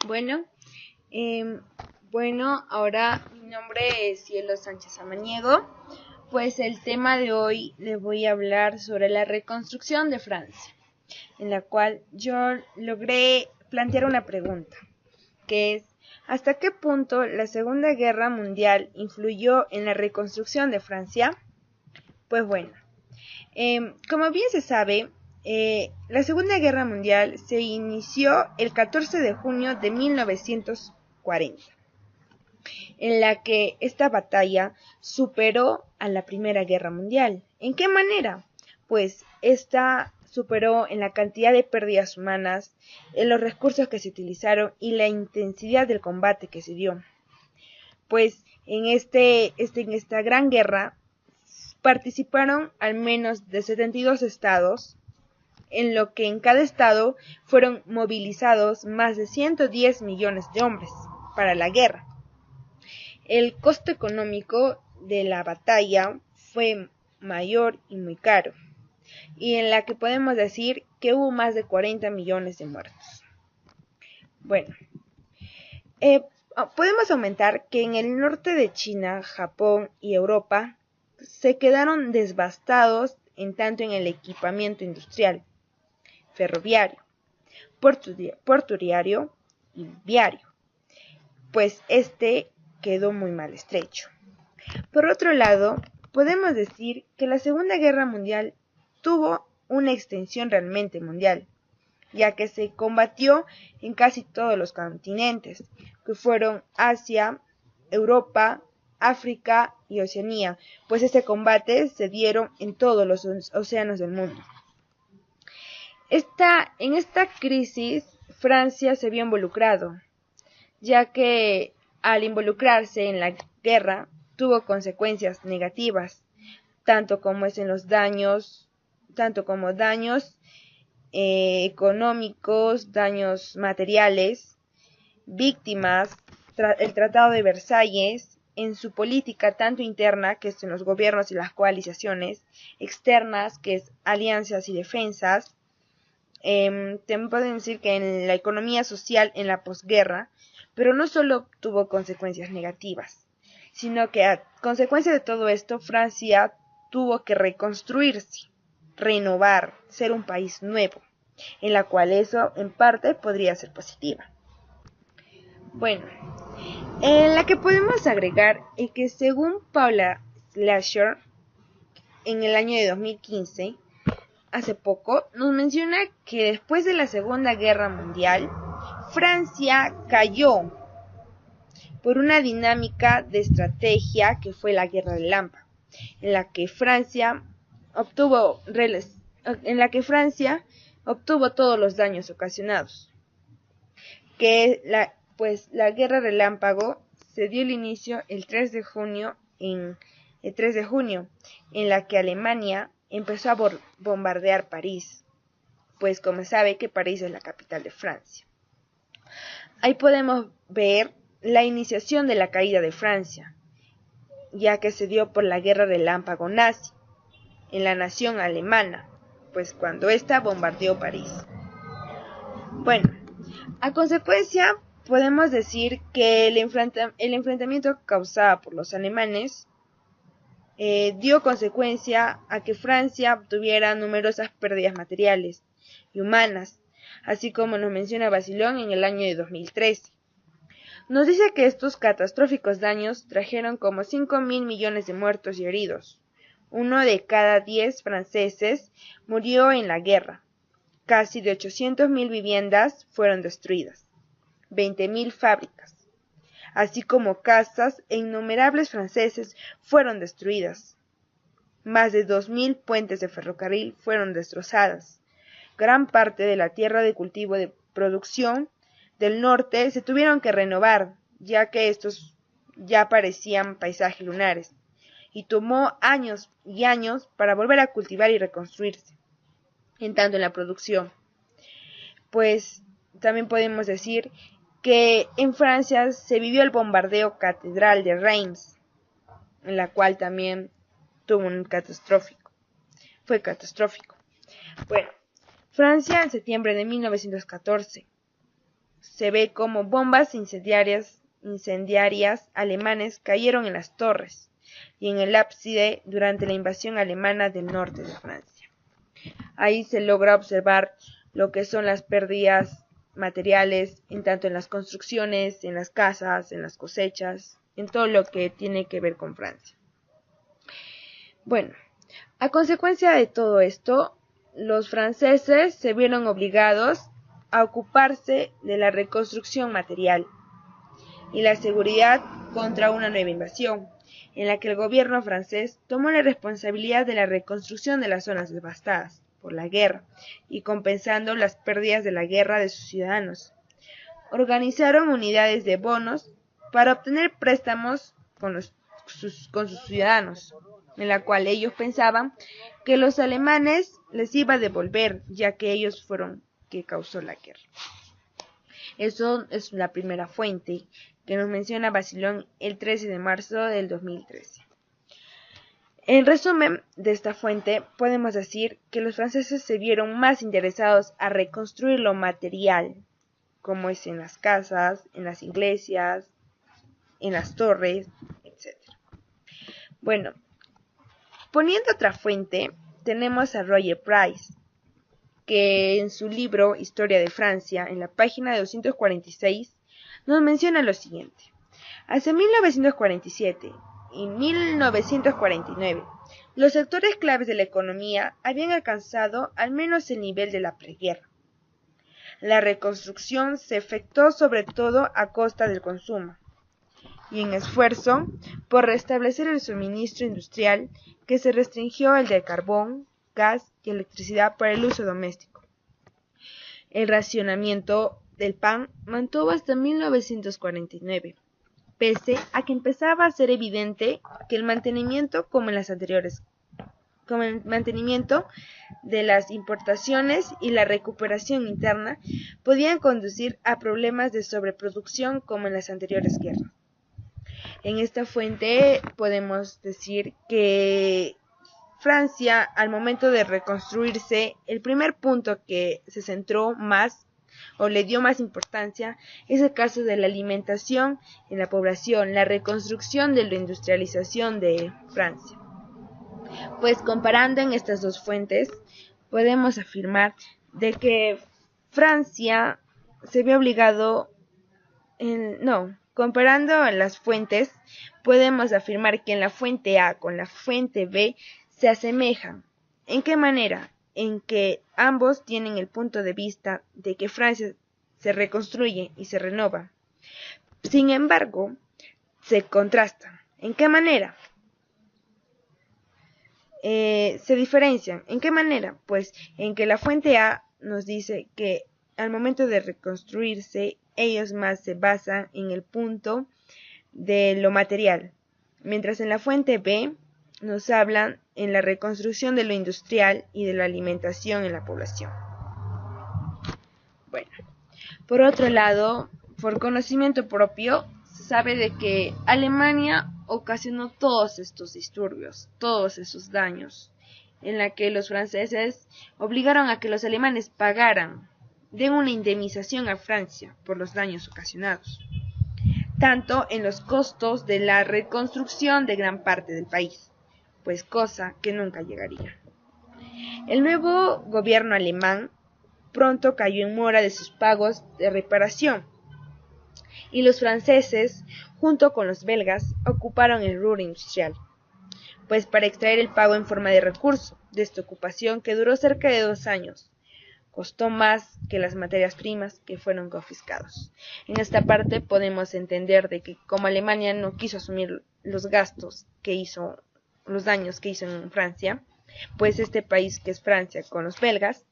Bueno, em, ahora mi nombre es Cielo Sánchez Amaniego. Pues el tema de hoy les voy a hablar sobre la reconstrucción de Francia, en la cual yo logré plantear una pregunta, que es: ¿hasta qué punto la Segunda Guerra Mundial influyó en la reconstrucción de Francia? Pues bueno, como bien se sabe, la Segunda Guerra Mundial se inició el 14 de junio de 1940, en la que esta batalla superó a la Primera Guerra Mundial. ¿En qué manera? Pues esta superó en la cantidad de pérdidas humanas, en los recursos que se utilizaron y la intensidad del combate que se dio. Pues en esta gran guerra participaron al menos de 72 estados, en lo que en cada estado fueron movilizados más de 110 millones de hombres para la guerra. El costo económico de la batalla fue mayor y muy caro, y en la que podemos decir que hubo más de 40 millones de muertos. Bueno, podemos aumentar que en el norte de China, Japón y Europa se quedaron devastados tanto en el equipamiento industrial, ferroviario, portuario y viario, pues quedó muy maltrecho. Por otro lado, podemos decir que la Segunda Guerra Mundial tuvo una extensión realmente mundial, ya que se combatió en casi todos los continentes, que fueron Asia, Europa, África y Oceanía, pues este combate se dieron en todos los océanos del mundo. En esta crisis, Francia se vio involucrado, ya que al involucrarse en la guerra tuvo consecuencias negativas, tanto como daños económicos, daños materiales, víctimas, el Tratado de Versalles, en su política tanto interna, que es en los gobiernos y las coaliciones, externas, que es alianzas y defensas. También pueden decir que en la economía social en la posguerra, pero no solo tuvo consecuencias negativas, sino que a consecuencia de todo esto, Francia tuvo que reconstruirse, renovar, ser un país nuevo, en la cual eso en parte podría ser positiva. Bueno, en la que podemos agregar es que según Paula Schleicher, en el año de 2015, hace poco, nos menciona que después de la Segunda Guerra Mundial, Francia cayó por una dinámica de estrategia que fue la Guerra Relámpago, en la que Francia obtuvo todos los daños ocasionados. La Guerra Relámpago se dio el inicio el 3 de junio, en la que Alemania empezó a bombardear París, pues como sabe que París es la capital de Francia. Ahí podemos ver la iniciación de la caída de Francia, ya que se dio por la Guerra Relámpago nazi en la nación alemana, pues cuando ésta bombardeó París. Bueno, a consecuencia podemos decir que el enfrentamiento causado por los alemanes dio consecuencia a que Francia obtuviera numerosas pérdidas materiales y humanas, así como nos menciona Basilón en el año de 2013. Nos dice que estos catastróficos daños trajeron como 5.000 millones de muertos y heridos. 1 de cada 10 franceses murió en la guerra. Casi de 800.000 viviendas fueron destruidas. 20.000 fábricas, así como casas e innumerables franceses fueron destruidas. Más de 2.000 puentes de ferrocarril fueron destrozadas. Gran parte de la tierra de cultivo de producción del norte se tuvieron que renovar, ya que estos ya parecían paisajes lunares, y tomó años y años para volver a cultivar y reconstruirse. En tanto en la producción, pues también podemos decir que en Francia se vivió el bombardeo catedral de Reims, en la cual también fue catastrófico. Bueno, Francia en septiembre de 1914 se ve como bombas incendiarias alemanes cayeron en las torres y en el ábside durante la invasión alemana del norte de Francia. Ahí se logra observar lo que son las pérdidas materiales, en tanto en las construcciones, en las casas, en las cosechas, en todo lo que tiene que ver con Francia. Bueno, a consecuencia de todo esto, los franceses se vieron obligados a ocuparse de la reconstrucción material y la seguridad contra una nueva invasión, en la que el gobierno francés tomó la responsabilidad de la reconstrucción de las zonas devastadas por la guerra y compensando las pérdidas de la guerra de sus ciudadanos. Organizaron unidades de bonos para obtener préstamos con sus ciudadanos, en la cual ellos pensaban que los alemanes les iba a devolver, ya que ellos fueron que causó la guerra. Eso es la primera fuente que nos menciona Basilón el 13 de marzo del 2013. En resumen de esta fuente, podemos decir que los franceses se vieron más interesados a reconstruir lo material, como es en las casas, en las iglesias, en las torres, etc. Bueno, poniendo otra fuente, tenemos a Roger Price, que en su libro Historia de Francia, en la página 246, nos menciona lo siguiente. Hacia 1947 y 1949, los sectores claves de la economía habían alcanzado al menos el nivel de la preguerra. La reconstrucción se efectuó sobre todo a costa del consumo y en esfuerzo por restablecer el suministro industrial, que se restringió el de carbón, gas y electricidad para el uso doméstico. El racionamiento del pan mantuvo hasta 1949, pese a que empezaba a ser evidente que el mantenimiento de las importaciones y la recuperación interna podían conducir a problemas de sobreproducción como en las anteriores guerras. En esta fuente podemos decir que Francia, al momento de reconstruirse, el primer punto que se centró más o le dio más importancia es el caso de la alimentación en la población, la reconstrucción de la industrialización de Francia. Pues comparando en estas dos fuentes, podemos afirmar de que Francia se ve obligado comparando las fuentes, podemos afirmar que en la fuente A con la fuente B se asemejan. ¿En qué manera? En que ambos tienen el punto de vista de que Francia se reconstruye y se renova. Sin embargo, se contrastan. ¿En qué manera? Se diferencian. ¿En qué manera? Pues en que la fuente A nos dice que al momento de reconstruirse, ellos más se basan en el punto de lo material, mientras en la fuente B nos hablan en la reconstrucción de lo industrial y de la alimentación en la población. Bueno, por otro lado, por conocimiento propio, se sabe de que Alemania ocasionó todos estos disturbios, todos esos daños, en la que los franceses obligaron a que los alemanes pagaran de una indemnización a Francia por los daños ocasionados, tanto en los costos de la reconstrucción de gran parte del país, pues cosa que nunca llegaría. El nuevo gobierno alemán pronto cayó en mora de sus pagos de reparación, y los franceses, junto con los belgas, ocuparon el Ruhr industrial, pues para extraer el pago en forma de recurso de esta ocupación, que duró cerca de 2 años, costó más que las materias primas que fueron confiscados. En esta parte podemos entender de que como Alemania no quiso asumir los gastos que hizo, los daños que hizo en Francia, pues este país que es Francia con los belgas,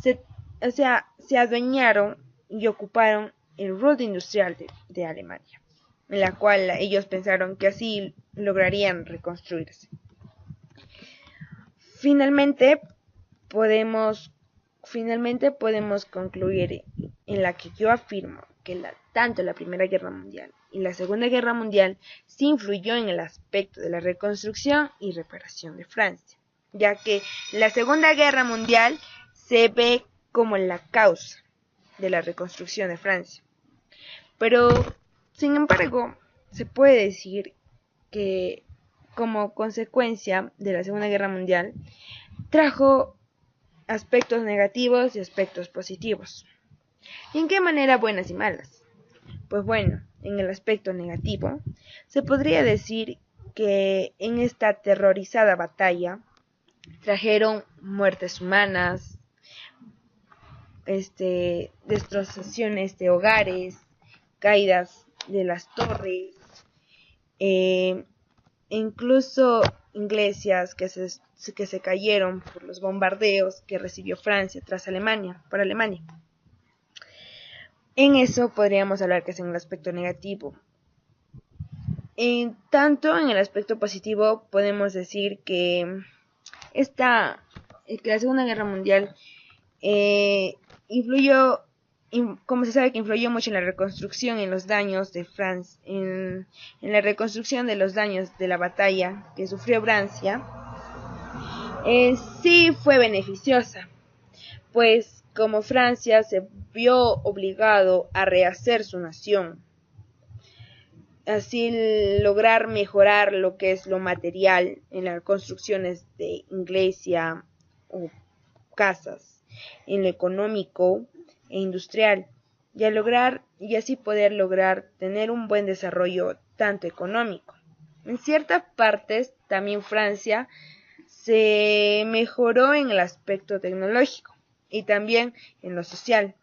se adueñaron y ocuparon el Ruhr industrial de Alemania, en la cual ellos pensaron que así lograrían reconstruirse. Finalmente podemos concluir en la que yo afirmo que tanto la Primera Guerra Mundial y la Segunda Guerra Mundial sí influyó en el aspecto de la reconstrucción y reparación de Francia, ya que la Segunda Guerra Mundial se ve como la causa de la reconstrucción de Francia, Pero, sin embargo, se puede decir que como consecuencia de la Segunda Guerra Mundial trajo aspectos negativos y aspectos positivos. ¿Y en qué manera buenas y malas? Pues bueno, en el aspecto negativo, se podría decir que en esta aterrorizada batalla trajeron muertes humanas, destrozaciones de hogares, caídas de las torres, eh, incluso iglesias que se cayeron por los bombardeos que recibió Francia tras Alemania, por Alemania. En eso podríamos hablar que es en el aspecto negativo. Tanto en el aspecto positivo podemos decir que que la Segunda Guerra Mundial influyó, como se sabe que influyó mucho en la reconstrucción, en los daños de Francia, en la reconstrucción de los daños de la batalla que sufrió Francia, sí fue beneficiosa, pues como Francia se vio obligado a rehacer su nación, así lograr mejorar lo que es lo material en las construcciones de iglesia o casas, en lo económico e industrial, y así poder lograr tener un buen desarrollo tanto económico. En ciertas partes también Francia se mejoró en el aspecto tecnológico y también en lo social,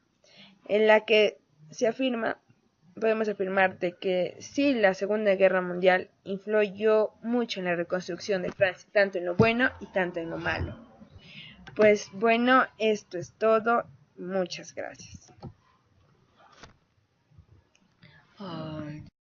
en la que podemos afirmar de que sí, la Segunda Guerra Mundial influyó mucho en la reconstrucción de Francia, tanto en lo bueno y tanto en lo malo. Pues bueno, esto es todo. Muchas gracias.